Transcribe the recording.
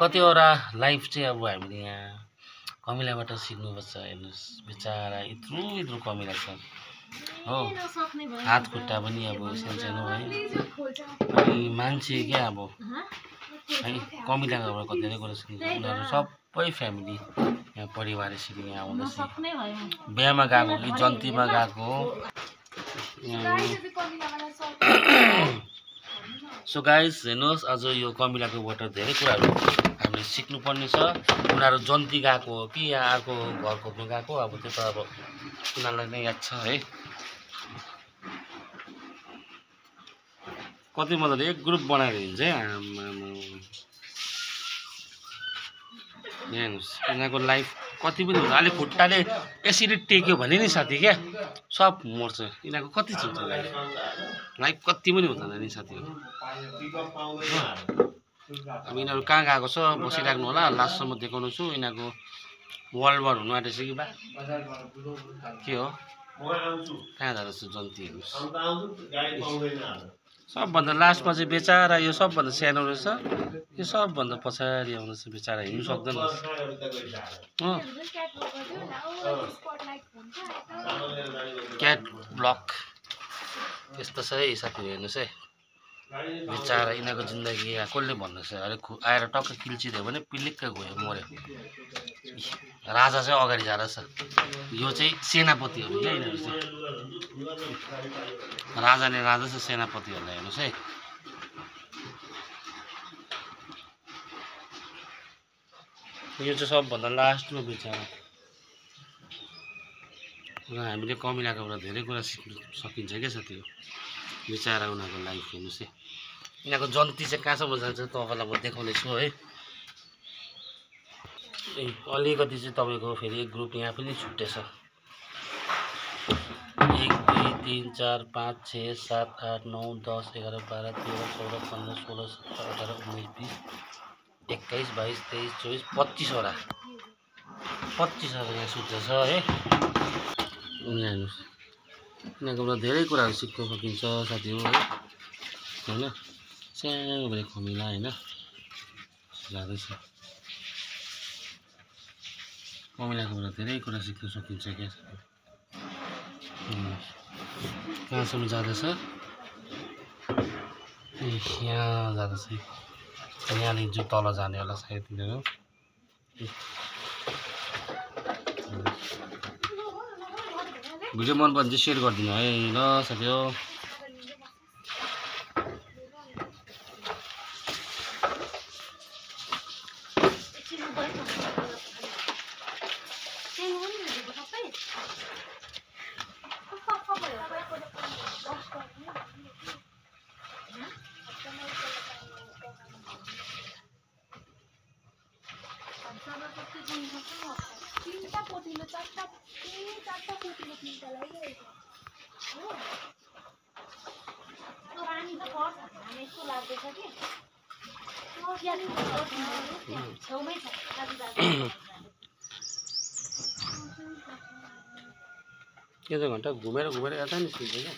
कतिवटा लाइफ चाहिँ अब हामीले यहाँ कमिलाबाट सिक्नुपर्छ। हेर्नुहोस् बेचारा यत्रो कमिला छ हो, हात खुट्टा पनि अब सानो है। अनि मान्छे क्या अब है कमिलाकोबाट कतिवटा कुरा सिक्छ। उनीहरू सबै फ्यामिली यहाँ परिवार यसरी यहाँ आउँदैछ। बिहामा गएको कि जन्तीमा गएको हो। सो गाइस हेर्नुहोस्, अझ यो कमिलाकोबाट धेरै कुराहरू हामीले सिक्नुपर्ने छ। उनीहरू जन्ती गएको हो कि या अर्को घर खोज्नु गएको, अब त्यो त अब उनीहरूलाई नै याद छ है। कति मजाले एक ग्रुप बनाएर हिँड्छ है। हेर्नुहोस् यिनीहरूको लाइफ कति पनि हुन्छ। अलि खुट्टाले यसरी टेक्यो भने नि साथी क्या सब मर्छ। यिनीहरूको कति छ लाइफ कति पनि हुँदैन नि साथीहरू। अब यिनीहरू कहाँ गएको छ बसिराख्नु होला, लास्टसम्म देखाउनु छु। यिनीहरूको वर्ल्ड वार हुनु आँटेछ कि बा के हो, कहाँ जाँदैछ जन्ती। हेर्नुहोस् सबभन्दा लास्टमा चाहिँ बेचारा यो सबभन्दा सानो रहेछ, यो सबभन्दा पछाडि आउँदैछ। बेचारा हिँड्नु सक्दैन। क्याट ब्लक यस्तो छ है साथीहरू। हेर्नुहोस् है बेचारा यिनीहरूको जिन्दगी कसले भन्दैछ। अरे आएर टक्क किल्चिदियो भने पिलिक्क गयो, मऱ्यो। राजा चाहिँ अगाडि जाँदैछ। यो चाहिँ सेनापतिहरू क्या यिनीहरू चाहिँ। राजाले राजा छ सेनापतिहरूलाई। हेर्नुहोस् है यो चाहिँ सबभन्दा लास्टमा बेचारा। र हामीले कमिलाकोबाट धेरै कुरा सिक्नु सकिन्छ क्या साथीहरू। बेचारा उनीहरूको लाइफ हेर्नुहोस् है। यिनीहरूको जन्ती चाहिँ कहाँसम्म जान्छ तपाईँलाई म देखाउनेछु है। अलिकति चाहिँ तपाईँको फेरि एक ग्रुप यहाँ पनि छुट्टेछ। 1 2 3 4 5 6 7 8 9 10 11 12 13 14 15 16 17 18 19 20 21 22 23 24 25वटा यहाँ सुत्दैछ है। हेर्नुहोस् यिनीहरूकोबाट धेरै कुराहरू सिक्न सकिन्छ साथीहरू है। होइन सानो बडे कमिला होइन जाँदैछ। कमिलाकोबाट धेरै कुरा सिक्न सकिन्छ क्या। कहाँसम्म जाँदैछ, यहाँ जाँदैछ। यहाँदेखि चाहिँ तल जाने होला सायद तिनीहरू। भिडियो मन पर्यो भने चाहिँ सेयर गरिदिनु है ल साथीहरू। यो त घन्टा घुमेर यता नि सुन्छ क्या।